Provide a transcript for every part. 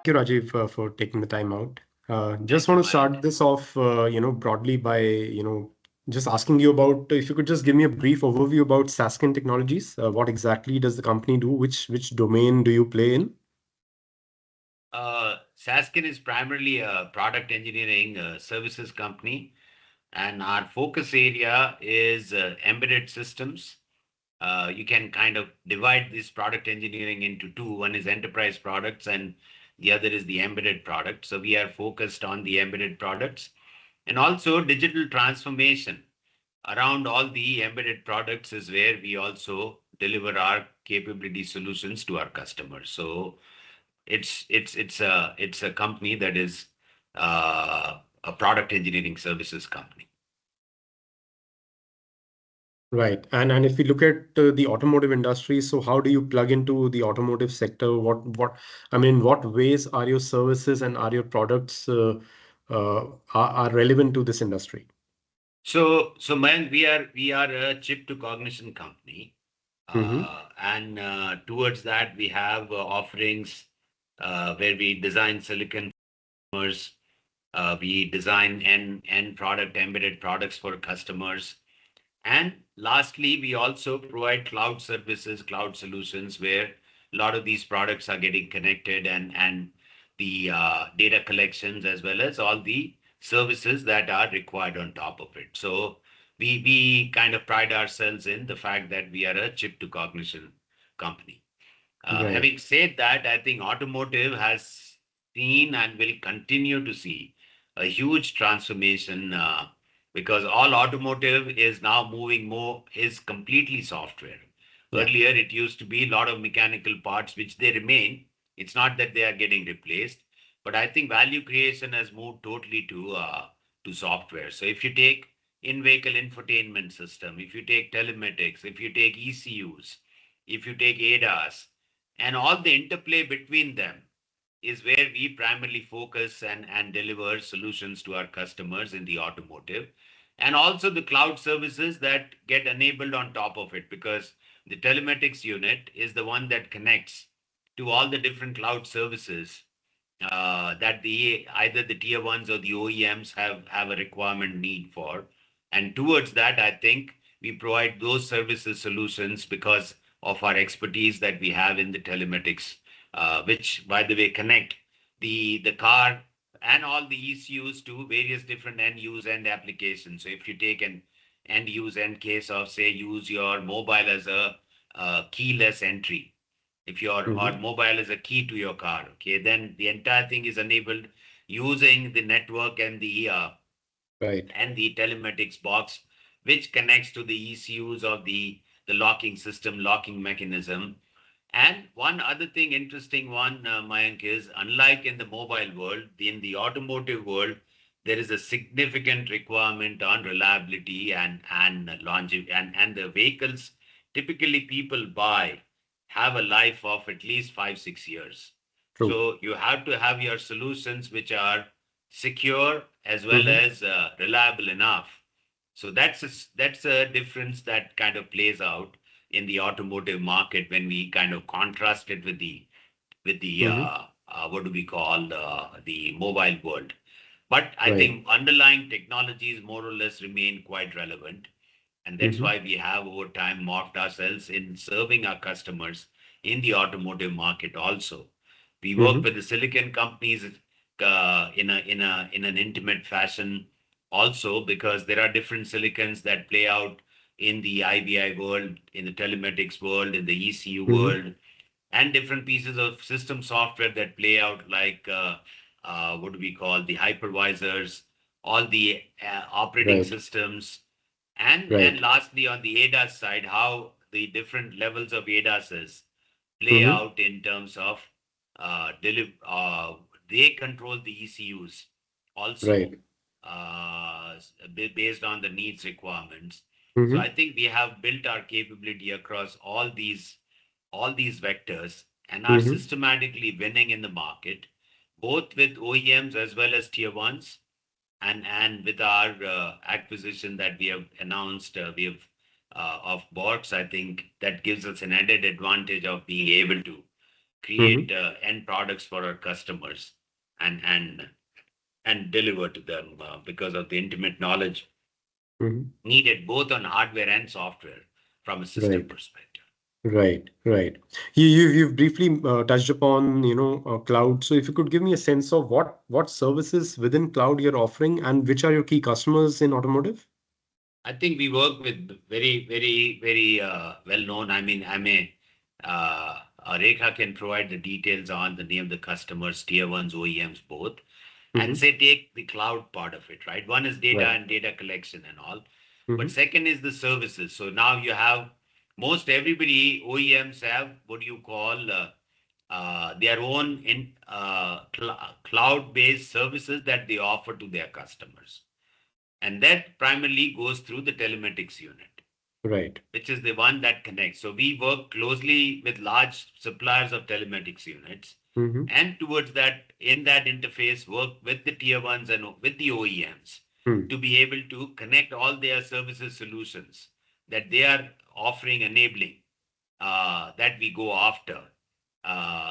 you, Rajiv, for taking the time out. Just Thank you, want to Mayank. start this off, broadly by, just asking you about if you could just give me a brief overview about Sasken Technologies. What exactly does the company do? Which domain do you play in? Sasken is primarily a product engineering services company, and our focus area is embedded systems. You can kind of divide this product engineering into two. One is enterprise products, and the other is the embedded product. So we are focused on the embedded products and also digital transformation around all the embedded products is where we also deliver our capability solutions to our customers. So it's a company that is a product engineering services company. Right. And if we look at the automotive industry, so how do you plug into the automotive sector? What ways are your services and are your products are relevant to this industry? So man, we are a chip to cognition company, Mm-hmm. and towards that we have offerings where we design silicon customers, we design end product embedded products for customers. And lastly, we also provide cloud services, cloud solutions, where a lot of these products are getting connected and the data collections as well as all the services that are required on top of it. So we kind of pride ourselves in the fact that we are a chip to cognition company. Right. Having said that, I think automotive has seen and will continue to see a huge transformation because all automotive is now moving more is completely software. Yeah. Earlier, it used to be a lot of mechanical parts, which they remain. It's not that they are getting replaced, but I think value creation has moved totally to software. So if you take in-vehicle infotainment system, if you take telematics, if you take ECUs, if you take ADAS, and all the interplay between them is where we primarily focus and deliver solutions to our customers in the automotive. And also the cloud services that get enabled on top of it, because the telematics unit is the one that connects to all the different cloud services that the either the tier ones or the OEMs have a requirement need for. And towards that, I think we provide those services solutions because of our expertise that we have in the telematics, which by the way connect the car and all the ECUs to various different end use end applications. So if you take an end use end case of say use your mobile as a keyless entry, if your or Mm-hmm. mobile is a key to your car, okay, then the entire thing is enabled using the network Right. and the telematics box, which connects to the ECUs of the locking system, locking mechanism. And one other thing, interesting one, Mayank, is unlike in the mobile world, in the automotive world, there is a significant requirement on reliability and longevity, and the vehicles typically people buy have a life of at least 5 6 years. True. So you have to have your solutions which are secure as well Mm-hmm. as reliable enough. So that's a difference that kind of plays out in the automotive market when we kind of contrast it with the Mm-hmm. what do we call the mobile world. But I Right. think underlying technologies more or less remain quite relevant, and that's Mm-hmm. why we have over time morphed ourselves in serving our customers in the automotive market also. We work Mm-hmm. with the silicon companies in an intimate fashion also because there are different silicons that play out in the IVI world, in the telematics world, in the ECU Mm-hmm. world, and different pieces of system software that play out like what do we call the hypervisors, all the operating Right. systems, and Right. lastly on the ADAS side, how the different levels of ADASs play Mm-hmm. out in terms of they control the ECUs also Right. based on the needs requirements. So I Mm-hmm. think we have built our capability across all these vectors and are Mm-hmm. systematically winning in the market, both with OEMs as well as tier ones. And with our acquisition that we have announced, we have of Box, I think that gives us an added advantage of being able to create Mm-hmm. end products for our customers, and deliver to them because of the intimate knowledge Mm-hmm. needed both on hardware and software from a system Right. perspective. Right, right. You've briefly touched upon, cloud. So if you could give me a sense of what services within cloud you're offering and which are your key customers in automotive? I think we work with very, very, very well known. I mean, Rekha can provide the details on the name of the customers, tier ones, OEMs, both, and Mm-hmm. say take the cloud part of it, right? One is data Right. and data collection and all, but Mm-hmm. second is the services. So now you have most everybody OEMs have what you call their own cloud-based services that they offer to their customers, and that primarily goes through the telematics unit, Right. which is the one that connects. So we work closely with large suppliers of telematics units, Mm-hmm. and towards that, in that interface, work with the tier ones and with the OEMs Mm-hmm. to be able to connect all their services solutions that they are offering, enabling that we go after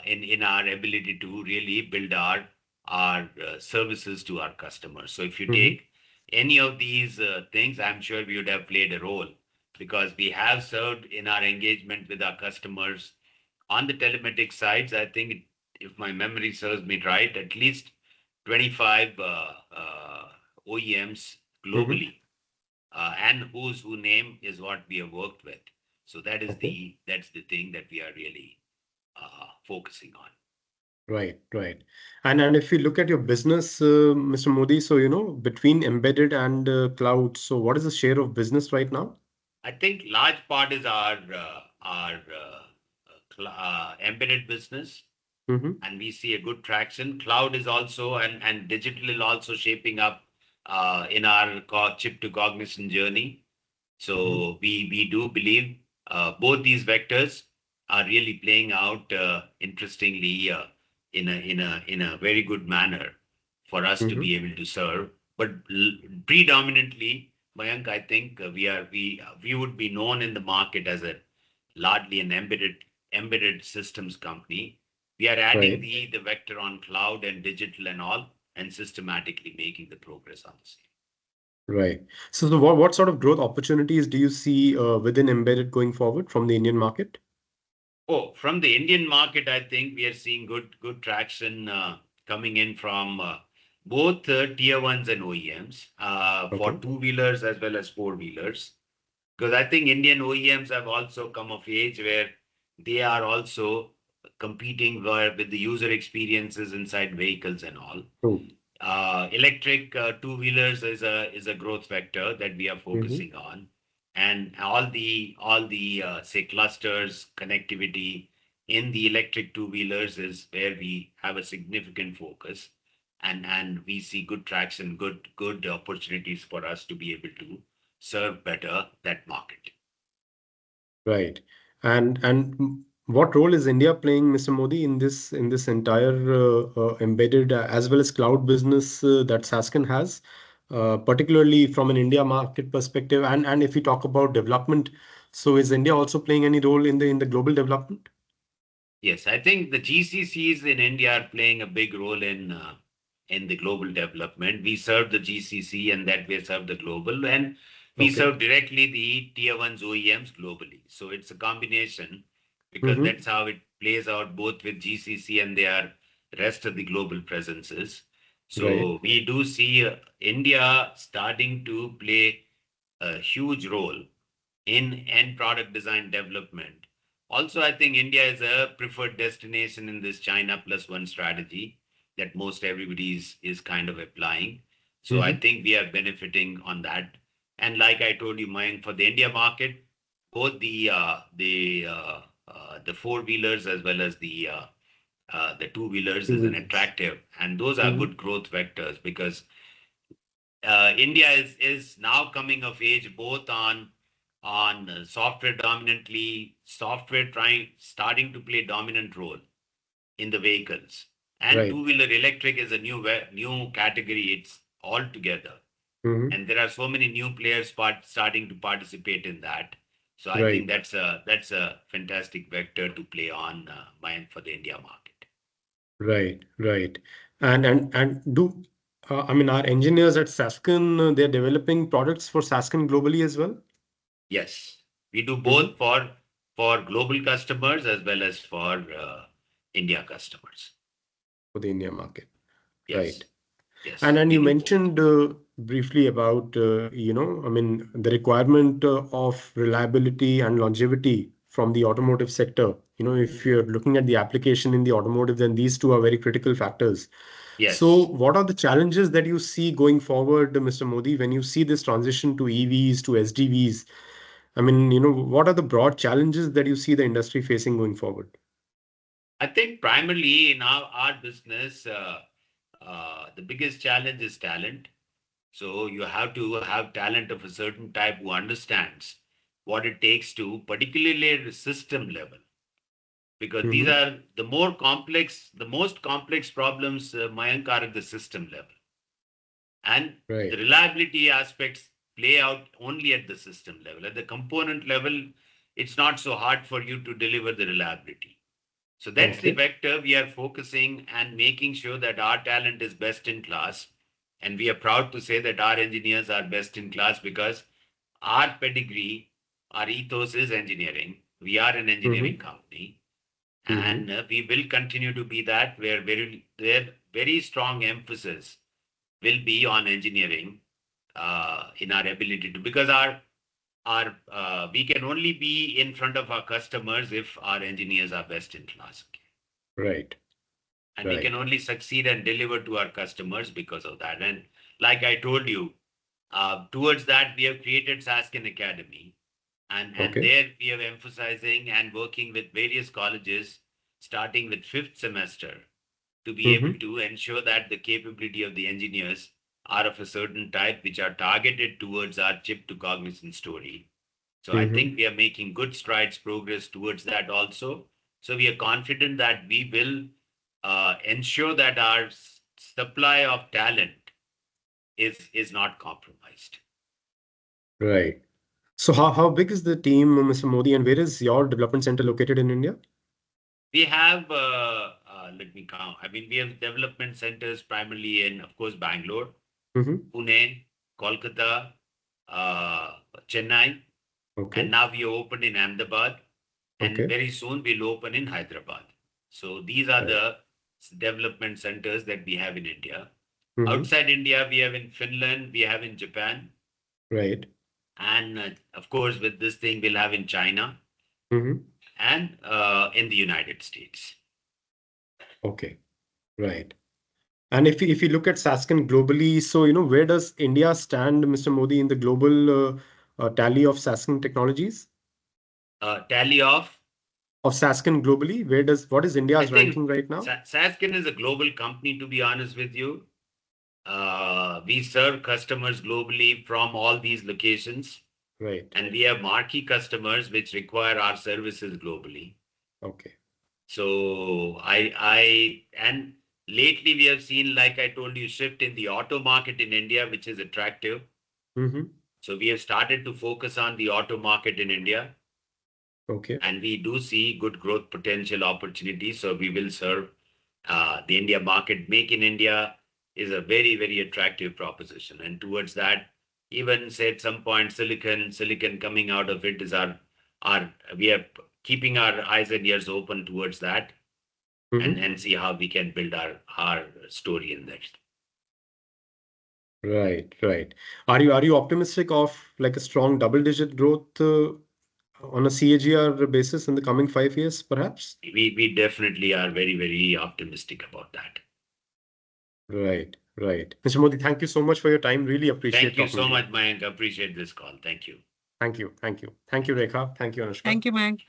in our ability to really build our services to our customers. So if you Mm-hmm. take any of these things, I'm sure we would have played a role because we have served in our engagement with our customers on the telematics sides. I think if my memory serves me right, at least 25 OEMs Mm-hmm. globally, and who's who name is what we have worked with. So Okay. that's the thing that we are really focusing on. Right, right. And if you look at your business, Mr. Modi, so between embedded and cloud, so what is the share of business right now? I think large part is our embedded business, Mm-hmm. and we see a good traction. Cloud is also, and digital is also shaping up in our chip to cognition journey. Mm-hmm. So we do believe both these vectors are really playing out interestingly in a very good manner for us to Mm-hmm. be able to serve. But predominantly, Mayank, I think we would be known in the market as a largely an embedded systems company. We are adding Right. the vector on cloud and digital and all, and systematically making the progress on the same. Right. So what sort of growth opportunities do you see within embedded going forward from the Indian market? Oh, from the Indian market, I think we are seeing good traction coming in from both tier ones and OEMs for Okay. two-wheelers as well as four-wheelers. Because I think Indian OEMs have also come of age where they are also competing with the user experiences inside vehicles and all. True. Electric two-wheelers is a growth vector that we are Mm-hmm. focusing on, and all the say clusters connectivity in the electric two-wheelers is where we have a significant focus, and we see good traction, good opportunities for us to be able to serve better that market. Right. And what role is India playing, Mr. Modi, in this entire embedded as well as cloud business that Sasken has, particularly from an India market perspective? And if we talk about development, so is India also playing any role in the global development? Yes, I think the GCCs in India are playing a big role in the global development. We serve the GCC, and that we serve the global, and we Okay. serve directly the tier ones OEMs globally. So it's a combination because Mm-hmm. that's how it plays out both with GCC and their rest of the global presences. Right. So we do see India starting to play a huge role in end product design development. Also, I think India is a preferred destination in this China plus one strategy that most everybody is kind of applying. So I Mm-hmm. think we are benefiting on that. And like I told you, Mayank, for the India market, both the four wheelers as well as the two wheelers is an Two-wheelers. attractive, and those are Mm-hmm. good growth vectors because India is now coming of age both on software dominantly, software trying starting to play dominant role in the vehicles, and Right. two-wheeler electric is a new category. It's all together, Mm-hmm. and there are so many new players starting to participate in that. So I think Right. that's a fantastic vector to play on, Mayank, for the India market. Right. Right. And do I mean our engineers at Sasken they're developing products for Sasken globally as well? Yes, we do Hmm. both for global customers as well as for India customers. For the India market. Right. Yes, yes, And we you do both. mentioned briefly about I mean the requirement of reliability and longevity from the automotive sector. If you're looking at the application in the automotive, then these two are very critical factors. So, Yes. what are the challenges that you see going forward, Mr. Modi, when you see this transition to EVs, to SDVs? I mean, what are the broad challenges that you see the industry facing going forward? I think primarily in our business, the biggest challenge is talent. So you have to have talent of a certain type who understands what it takes to, particularly at the system level, because these Hmm. are the most complex problems, Mayank, are at the system level. And the Right. reliability aspects play out only at the system level. At the component level, it's not so hard for you to deliver the reliability. So that's the Okay. vector we are focusing and making sure that our talent is best in class. And we are proud to say that our engineers are best in class because our pedigree, our ethos is engineering. We are an engineering Hmm. company, Hmm. and we will continue to be that. Where very strong emphasis will be on engineering in our ability to, because our we can only be in front of our customers if our engineers are best in class. Right. And we can Right. only succeed and deliver to our customers because of that. And like I told you, towards that we have created Sasken Academy, and Okay. there we are emphasizing and working with various colleges, starting with fifth semester, to be able Hmm. to ensure that the capability of the engineers are of a certain type which are targeted towards our chip to cognizant story. So I Hmm. think we are making good strides, progress towards that also. So we are confident that we will ensure that our supply of talent is not compromised. Right. So how big is the team, Mr. Modi, and where is your development center located in India? We have, let me count. I mean, we have development centers primarily in, of course, Bangalore, Hmm. Pune, Kolkata, uh, Chennai, and Okay. now we opened in Ahmedabad, and Okay. very soon we'll open in Hyderabad. So these are Right. the development centers that we have in India. Hmm. Outside India, we have in Finland, we have in Japan, Right. and of course, with this thing, we'll have in China Hmm. and in the United States. Okay. Right. And if you look at Sasken globally, so where does India stand, Mr. Modi, in the global tally of Sasken Technologies? Tally off. Of Sasken globally, what is I India's ranking think right now? Sasken is a global company, to be honest with you. We serve customers globally from all these locations, Right. and we have marquee customers which require our services globally. Okay. So and lately we have seen, like I told you, shift in the auto market in India, which is attractive. Hmm. So we have started to focus on the auto market in India, Okay. and we do see good growth potential opportunities. So we will serve the India market. Make in India is a very, very attractive proposition. And towards that, even say at some point, silicon coming out of it is our we are keeping our eyes and ears open towards that, Hmm. and see how we can build our story in that. Right. Right. Are you optimistic of like a strong double-digit growth on a CAGR basis in the coming 5 years, perhaps? We definitely are very, very optimistic about that. Right. Right. Mr. Modi, thank you so much for your time. Really appreciate Thank you talking so to you. much, Mayank. Appreciate this call. Thank you. Thank you. Thank you. Thank you, Rekha. Thank you, Anushka. Thank you, Mayank.